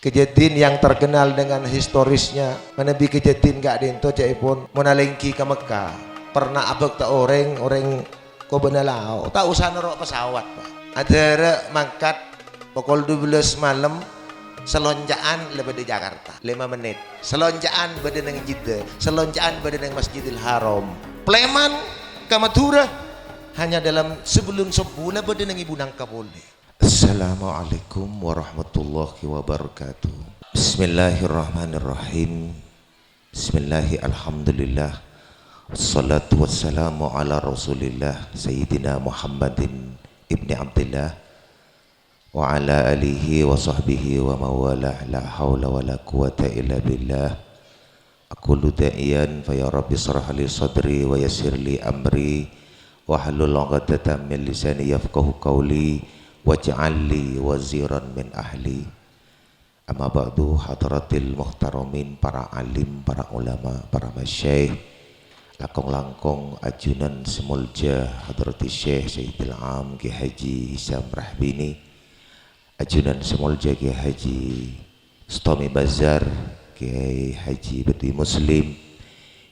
Kejadian yang terkenal dengan historisnya menebi kejadian gak dinto jaipun monalengki ke Mekah pernah abek tak orang ko benalau tak usah nerok pesawat Pak. Ada mangkat pukul 12 malam selonjaan lebih di Jakarta 5 menit selonjaan beda nang Jeddah selonjaan beda nang Masjidil Haram Pleman ke Madura hanya dalam sebelum sebulan beda nang Ibu nang Kapolri. Assalamualaikum warahmatullahi wabarakatuh. Bismillahirrahmanirrahim. Bismillahirrahmanirrahim. Wassalatu wassalamu ala rasulillah Sayyidina Muhammadin ibni Abdillah wa ala alihi wa sahbihi wa mawalah. La hawla wa la quwata illa billah. Aqulu da'iyan fa ya rabbi shrah li sadri wa yassir li amri wa hlul 'uqdatam min lisani yafqahu qawli waj'al li waziran min ahli. Amma ba'du, hadratil muhtaramin, para alim, para ulama, para masyayikh, langkong-langkong ajunan semulja hadrati Syekh Sayyidil Am Ki Haji Hisam Rahbini, ajunan semulja Ki Haji Stomi Bazar, Kiai Haji Badui Muslim,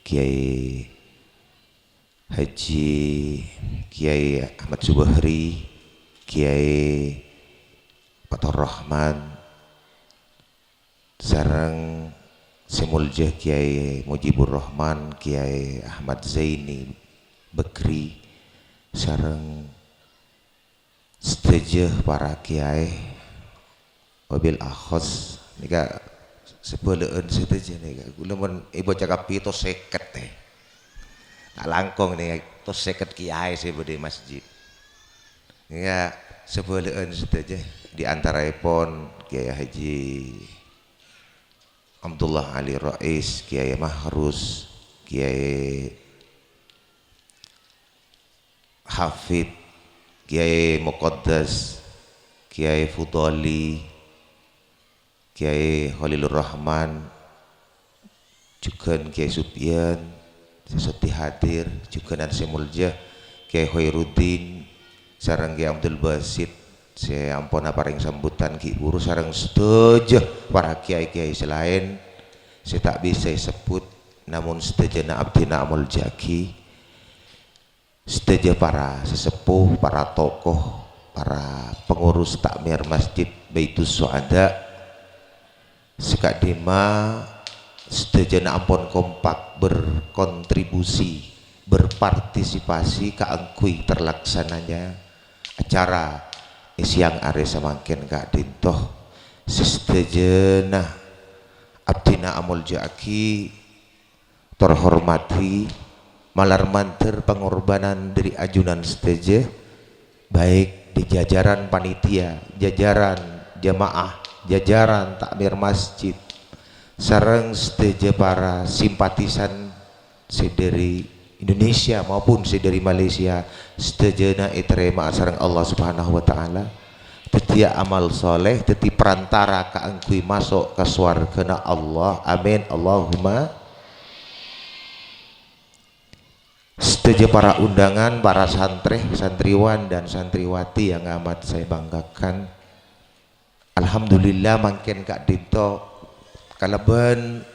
Kiai Ahmad Subahri, Kiai Fathur Rahman, sareng semulja Kiai Mujibur Rahman, Kiai Ahmad Zaini Bekri, sareng setejah para kiai wabil akhos nika sebeuleun setejah nika kula mun ibu cakap itu seket teh tak langkong nih to seket kiai sih di masjid ya sebeuleun saja di antara pon Kiai Haji Abdullah Ali Rais, Kiai Mahrus, Kiai Hafid, Kiai Muqaddas, Kiai Fudoli, Kiai Khalilur Rahman, juga Kiai Sufyan sesuti hadir, juga dan semulja Kiai Khairuddin, sareng Kiai Abdul Basit, saya ampun paring sambutan Ki Guru sareng setuju para kiai-kiai selain saya tak bisa sebut, namun setejana abdina amul jaki, setuju para sesepuh, para tokoh, para pengurus takmir masjid Baitus Suada sekadima setejana ampun kompak berkontribusi berpartisipasi keangkui terlaksananya acara siang are samangken Kak Dintoh sistejena abdina amul jaki terhormati malar manter pengorbanan dari ajunan seteje baik di jajaran panitia, jajaran jamaah, jajaran takmir masjid sareng seteje para simpatisan sederi Indonesia maupun dari Malaysia setejana iterema sareng Allah Subhanahu wa taala tetia amal soleh teti perantara kaangkui masuk ke swargana Allah amin Allahumma. Setuju para undangan, para santriwan dan santriwati yang amat saya banggakan. Alhamdulillah mangken Kak Dinto kaleben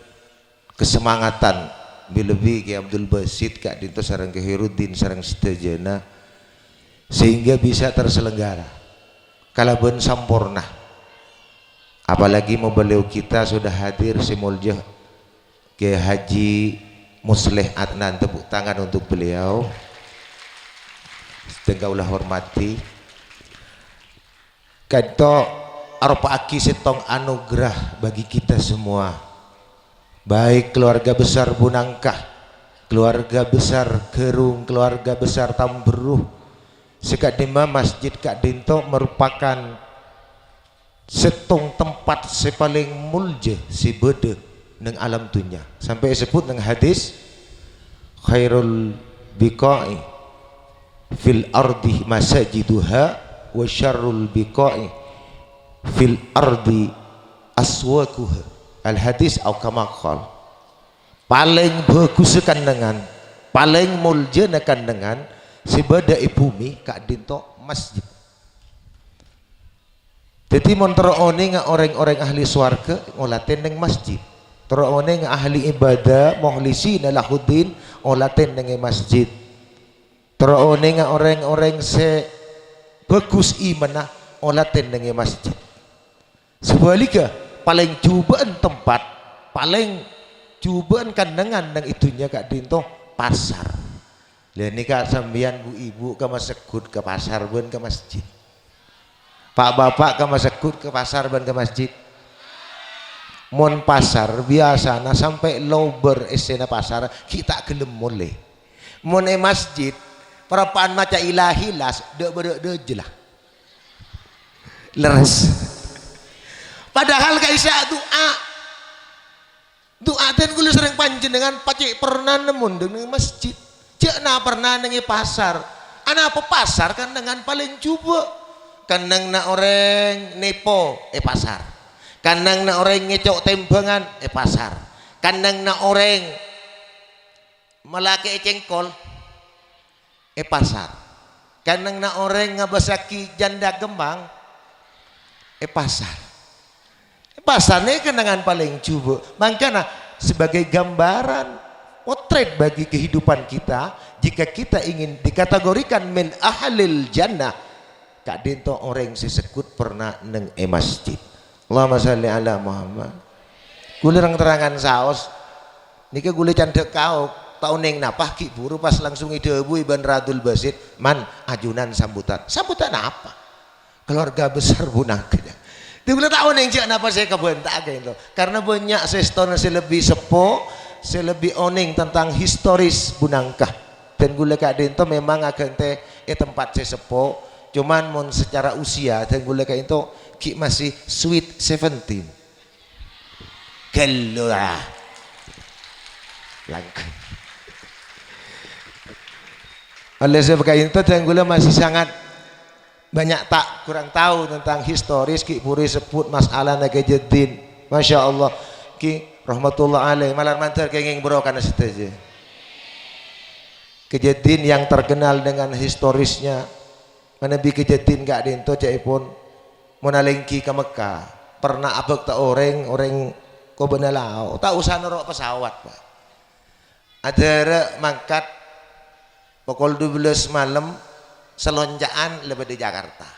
kesemangatan lebih Kiai Abdul Basit Kak Dinto sareng Kiai Khairuddin sareng setejana sehingga bisa terselenggara kaleben sampurna, apalagi mau beliau kita sudah hadir simulja Kiai Haji Musleh Adnan, tepuk tangan untuk beliau setengah ulah hormati kanto arupa aki setong anugerah bagi kita semua, baik keluarga besar Bunangkah, keluarga besar Kerung, keluarga besar Tamberuh, sekadima Masjid Kak Dinto merupakan setong tempat sepaling mulja si bede neng alam dunia sampai sebut neng hadis khairul biqa'i fil ardi masajiduha wa syarrul biqa'i fil ardi aswaquha al hadis au kama qol, paling bagus kandengan paling mulja kandengan sebada bumi Kak Dinto masjid Jadi mon terone nga orang-orang ahli swarga ngolaten neng masjid. Terone nga ahli ibadah mukhlisina lahuddin ngolaten neng masjid. Terone nga orang-orang se bagus imanah ngolaten neng masjid. Sebaliknya paling cobaan tempat, paling cobaan kandangan nang itunya Kak Dinto pasar. Lah nika sampeyan Bu Ibu ke masjid ke pasar ben ke masjid. Pak Bapak ke masjid ke pasar ben ke masjid. Mon pasar biasana sampai lober esena pasar kita gelem mulai. Mon masjid perapaan maca ilahi las de jelah. Leres. Padahal kaisa doa dan gue sering panjenengan pacik pernah nemun dengan masjid. Jangan pernah nengi pasar. Anak apa pasar kan dengan paling coba. Kanang na orang nepo pasar. Kanang na orang ngecok tembangan pasar. Kanang na orang malaki cengkol pasar. Kanang na orang ngabasaki janda gembang pasar. Pasar ini kenangan paling coba. Makanya sebagai gambaran potret bagi kehidupan kita, jika kita ingin dikategorikan min ahlil jannah, Kak Dinto orang sesekut pernah neng masjid. Allahumma sholli ala Muhammad. Gule rang terangan saos nika gule candek kau tau neng napah ki buru pas langsung idebu Iban Radul Basit man ajunan sambutan apa? Keluarga besar bunangkanya. Dia gule tau neng cak napa saya kebentak gitu. Karena banyak sestona lebih sepo, lebih oning tentang historis bunangkah. Dan gule Kak Dinto memang akan tempat saya sepo. Cuman mon secara usia dan gue kayak itu ki masih sweet 17 gelora langkah oleh sebab itu dan gue masih sangat banyak tak kurang tahu tentang historis ki puri sebut masalah Nagejedin. Masya Allah ki rahmatullah alaih malar mantar kenging bro karena saja kejadian yang terkenal dengan historisnya. Nabi kejadian Kak Dinto jaipun monalengki ke Mekah pernah abek tak orang ko benalau tak usah norok pesawat Pak ada mangkat pukul 12 malam selonjaan lebih di Jakarta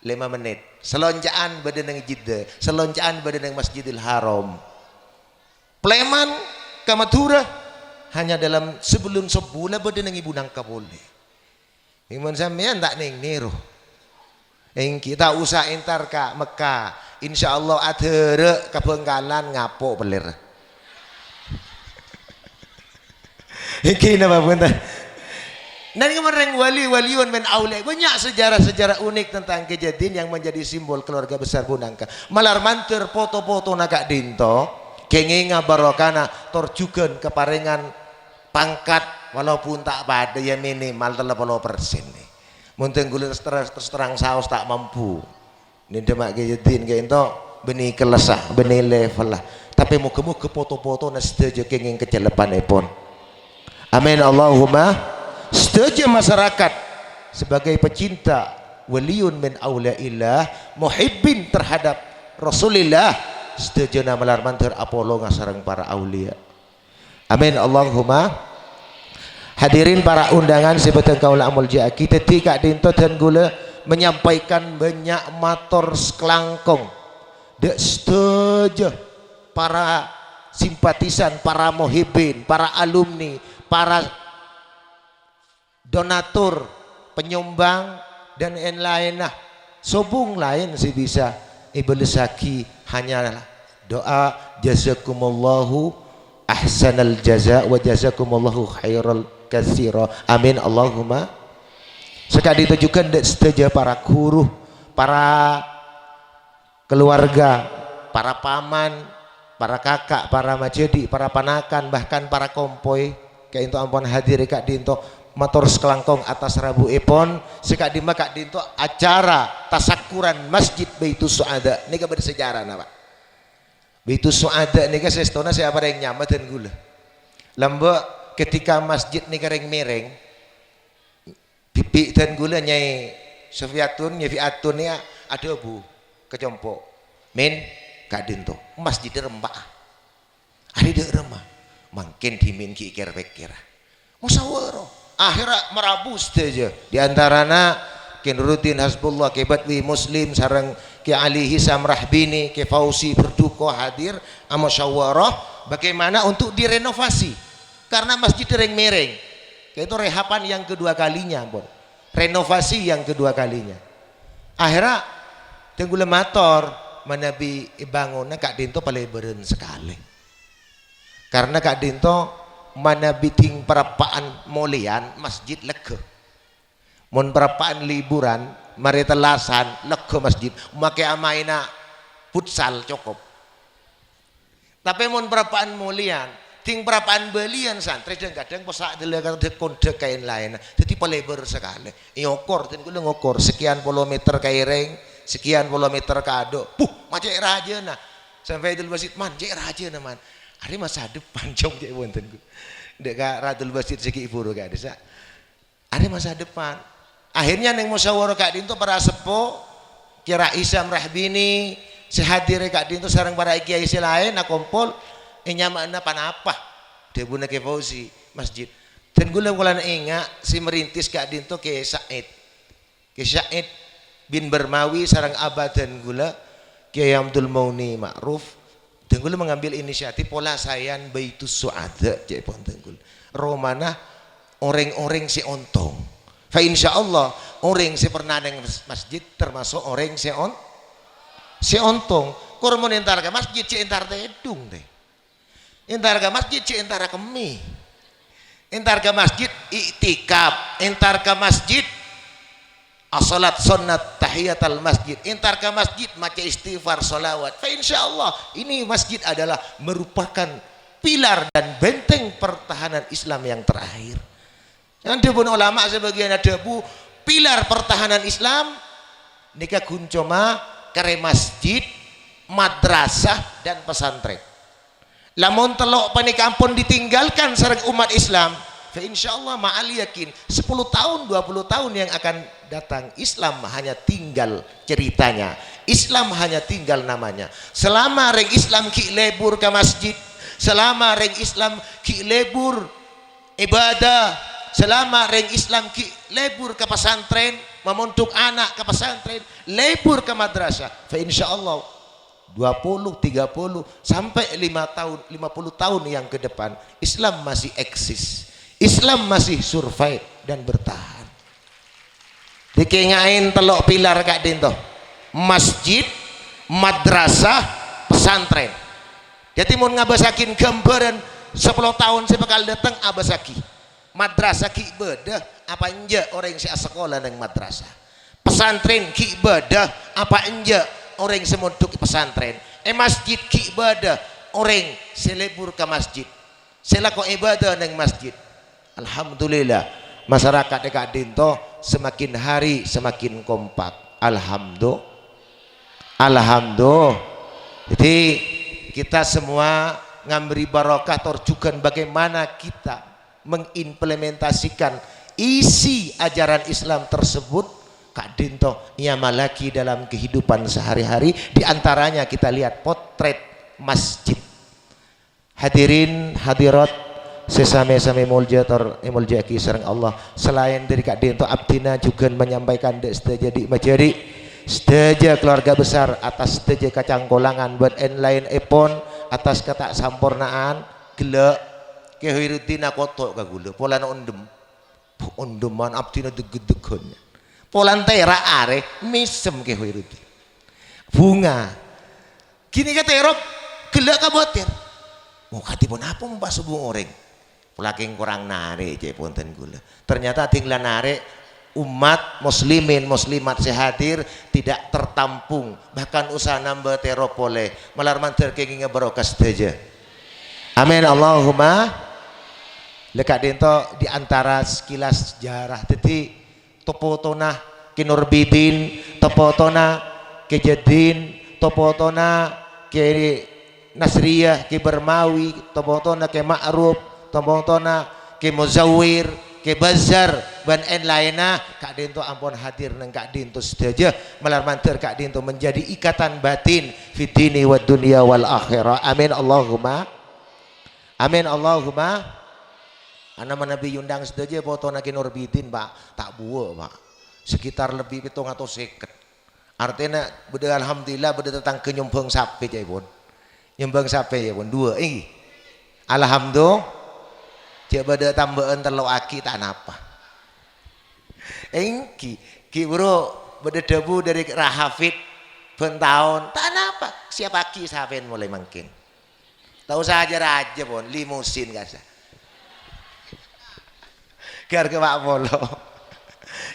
5 menit selonjaan beda nang Jeddah selonjaan beda nang Masjidil Haram Pleman ke Madura hanya dalam sebelum sebulan beda nang Ibu Nangka boleh. Iman sampean tak ning niru. Kita usah entar ka Mekah. Insyaallah adere kebengkalan ngapuk belir. Iki napa punten. Dan kemarin wali-waliun men aulia banyak sejarah-sejarah unik tentang kejadian yang menjadi simbol keluarga besar Bunangka. Malar manter foto-foto Kak Dinto kenging ngabarokana torjukeun keparengan pangkat walaupun tak pada ya minimal 30% nih. Munteng gula terus terang saus tak mampu. Ini demak kejadian kayak itu benih kelesah, benih level lah. Tapi muka-muka foto-foto nas setuju kenging kecelepan epon. Amin Allahumma. Setuju masyarakat sebagai pecinta waliun min auliaillah muhibbin terhadap Rasulullah setuju nama larmantir Apollo ngasarang para aulia. Amin Allahumma. Hadirin para undangan sebetul kaula amul jaki tadi Kak Dinto dan gula menyampaikan banyak matur sekelangkong dek setuju para simpatisan, para muhibbin, para alumni, para donatur, penyumbang dan lain lah sobung lain sih bisa iblisaki hanyalah doa jazakumullahu ahsanal jaza wa jazakumullahu khairal katsira. Amin Allahumma. Sekali ditujukan setuju para guru, para keluarga, para paman, para kakak, para majedi, para panakan, bahkan para kompoi kayak itu ampun hadir Kak Dinto matur sekelangkong atas Rabu Epon sekak dima Kak Dinto acara tasakuran Masjid Baitus Suada ini bersejarah nah Pak. Baitus Suada ini kan sestona saya pada yang nyamat dan gula lambak ketika masjid ini kering mereng pipi dan gula nyai Sofiatun Nyefiatun ya ada bu kecompo min Kak Dinto masjid rembak hari dia remah makin dimin ki kira-kira musyawarah akhirnya merabus saja diantarana ke Nuruddin Hasbullah ke Badwi Muslim sarang ke Ali Hisam Rahbini ke Fauzi berduka hadir musyawarah bagaimana untuk direnovasi karena masjid dereng-mereng itu rehapan yang kedua kalinya pun renovasi yang kedua kalinya akhirnya tenggula mator manabi bangunnya Kak Dinto paling beren sekali karena Kak Dinto manabi ting perapaan molian masjid lega mun perapaan liburan mari telasan lega masjid make amaina futsal cukup tapi mun perapaan molian ting perapaan belian santri dan kadang posak delegar kode kain lain jadi pelebar sekali ngokor dan gue ngokor sekian puluh meter kaireng sekian puluh meter kado macam raja nah sampai Radul Basit man cek raja nah man hari masa depan jom cek wonten gue dekat Radul Basit segi ibu gak desa hari masa depan akhirnya neng musyawarah Kak Dinto para sepuh kira Isam Rahbini sehadir Kak Dinto sareng para kiai lain nak kumpul nyamakna panapa dia guna ke Fauzi masjid dan gula ingat si merintis Kak Dinto ke Said bin Bermawi sarang abad dan gula Kiai Abdul Mauni Ma'ruf dan gula mengambil inisiatif pola sayan Baitus Su'ada cek ponten gula romana orang-orang si ontong fa insyaallah orang si pernah neng masjid termasuk orang si ontong kurmun entar ke masjid si entar tedung deh entar ke masjid si entar kemi entar ke masjid iktikaf entar ke masjid as-salat sunnat tahiyatul masjid entar ke masjid maca istighfar salawat fa insyaallah ini masjid adalah merupakan pilar dan benteng pertahanan Islam yang terakhir yang dibun ulama sebagian ada bu pilar pertahanan Islam nikah kuncoma kare masjid madrasah dan pesantren lamun telok panikampun ditinggalkan sareng umat Islam fa insyaallah ma'al yakin 10 tahun 20 tahun yang akan datang Islam hanya tinggal ceritanya Islam hanya tinggal namanya selama reng Islam ki lebur ke masjid selama reng Islam ki lebur ibadah selama reng Islam ki lebur ke pesantren memuntuk anak ke pesantren lebur ke madrasah fa insyaallah 20, 30 sampai 5 tahun 50 tahun yang ke depan Islam masih eksis Islam masih survive dan bertahan dikengain telok pilar Kak Dinto masjid madrasah pesantren jadi mau ngabasakin gambaran 10 tahun saya bakal datang abasaki madrasah ki ibadah apa enja orang yang sekolah nang madrasah pesantren ki ibadah apa enja orang semuduk pesantren masjid ki ibadah orang selebur ke masjid selako ibadah nang masjid alhamdulillah masyarakat Kak Dinto semakin hari semakin kompak alhamdulillah jadi kita semua ngambri barokah terjukan bagaimana kita mengimplementasikan isi ajaran Islam tersebut Kak Dinto nyamalaki dalam kehidupan sehari-hari diantaranya kita lihat potret masjid hadirin hadirat sesame-same muljaki sareng Allah selain dari Kak Dinto Abdina juga menyampaikan sedaja di majari sedaja keluarga besar atas sedaja kacang kolangan buat lain epon atas kata sampurnaan gila kehiruddin kotok kagula pola undeman Abdina deged-degednya polan tera are misem ke Hoirudi bunga gini kata Erop gelak kabotir mau katipun apa mbak subuh orang pulaking kurang nare cek ponten gula ternyata tinggal nare umat muslimin muslimat sehadir tidak tertampung bahkan usaha nambah teropole malar manter kenginga barokas saja amin Allahumma Kak Dinto diantara sekilas sejarah jadi topotona ke Nurbidin topotona ke Jadin topotona ke Nasriyah ke Bermawi topotona ke Ma'ruf topotona ke Muzawir ke bazar ban en lainnya Kak Dinto ampun hadir nang Kak Dinto sedaja malar mantir Kak Dinto menjadi ikatan batin fitini wa dunia wal akhirah. Amin Allahumma amin Allahumma. Ana menabi yundang sedaja foto naki Nurbidin Pak tak buah Pak sekitar lebih 750. Artinya beda alhamdulillah beda tentang kenyumbang sapi ya pun nyumbang sapi ya pun dua ini alhamdulillah. Coba ada tambahan terlalu aki tak napa. Ki bro beda debu dari rahafid bentahun tak napa. Siap aki sahabat mulai mungkin. Tahu saja raja pun limusin kasa. Gar ke Pak Polo.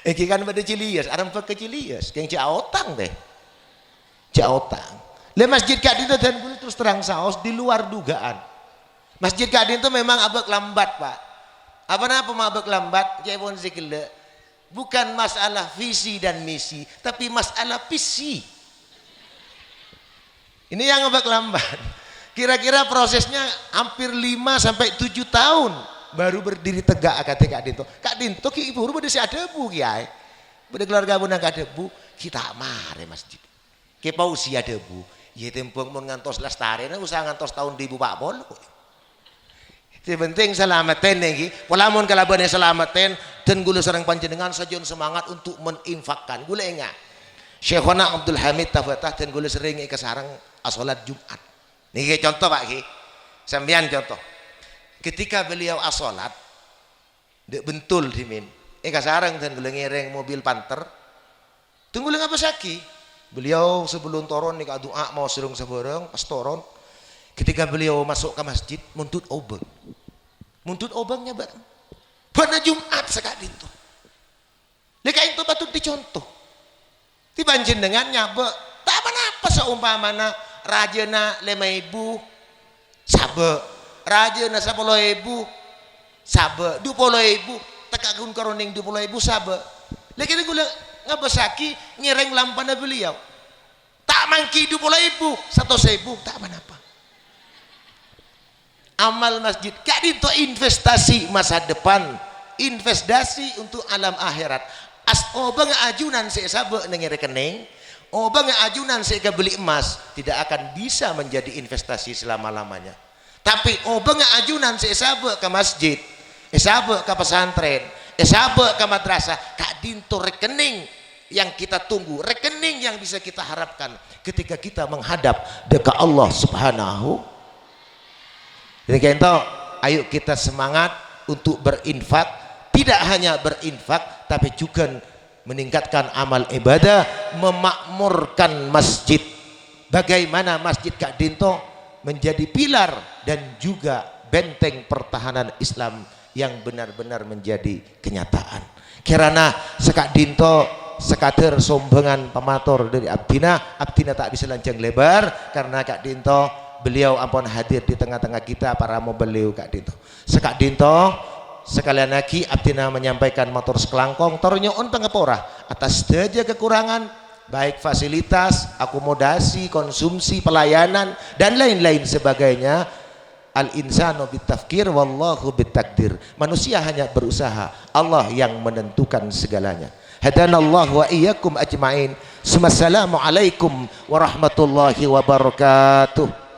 Ki kan beda Cilias, arang ke Cilias, keng Ciaotang deh. Ciaotang. Le masjid Kak Dinto dan boleh terus terang saos di luar dugaan. Masjid Kak Dinto memang abek lambat Pak. Apa abek lambat? Jepun sikile. Bukan masalah visi dan misi, tapi masalah visi. Ini yang abek lambat. Kira-kira prosesnya hampir 5 sampai 7 tahun baru berdiri tegak Kak Dinto. Kak Dinto ki ibu beda si adebu kiai. Beda keluarga pun Kak debu kita mare masjid. Ki pausi adebu. Ya tempung mun ngantos lestari usah ngantos tahun di Pak Polo. Yang penting selamatin lagi. Polamun kalaban yang selamatin dan gula serang panjenengan sajon semangat untuk meninfakkan. Gula enggak. Syekhona Abdul Hamid Tafatah dan gula sering ke sarang asolat Jumat. Nih contoh Pak ki. Sambian contoh. Ketika beliau asolat, dek bentul dimin. Ke sarang dan gula ngereng mobil panter. Tunggu apa saki. Beliau sebelum turun nih doa mau serung seborong pas turun. Ketika beliau masuk ke masjid, muntut obeng. Muntut obengnya bareng. Pada Jumat Kak Dinto. Leka itu patut dicontoh. Dibanjin dengan nyabe. Tak apa-apa seumpamana rajana 5.000 sabe. Rajana 10.000 sabe. 20.000 tekagun karoning 20.000 sabe. Leka itu gula ngabesaki nyereng lampana beliau. Tak mangki 20.000 1.000 tak apa-apa. Amal masjid Kak Dinto investasi masa depan, investasi untuk alam akhirat. Bang ajunan saya sabe nang rekening, bang ajunan saya beli emas tidak akan bisa menjadi investasi selama-lamanya. Tapi bang ajunan saya sabe ke masjid, sabe ke pesantren, sabe ke madrasah. Kak Dinto rekening yang kita tunggu, rekening yang bisa kita harapkan ketika kita menghadap dekat Allah Subhanahu. Jadi kita ayo kita semangat untuk berinfak, tidak hanya berinfak tapi juga meningkatkan amal ibadah, memakmurkan masjid. Bagaimana masjid Kak Dinto menjadi pilar dan juga benteng pertahanan Islam yang benar-benar menjadi kenyataan. Karena Kak Dinto sekader sombengan pematur dari Abdina tak bisa lancang lebar karena Kak Dinto beliau ampun hadir di tengah-tengah kita para mau beliau Kak Dinto. Kak Dinto sekalian lagi Abdina menyampaikan matur sekelangkong tornyoon pangapora atas saja kekurangan baik fasilitas, akomodasi, konsumsi, pelayanan dan lain-lain sebagainya. Al insanu bitafkir wallahu bitakdir. Manusia hanya berusaha, Allah yang menentukan segalanya. Hadanallahu wa iyyakum ajmain. Assalamualaikum warahmatullahi wabarakatuh.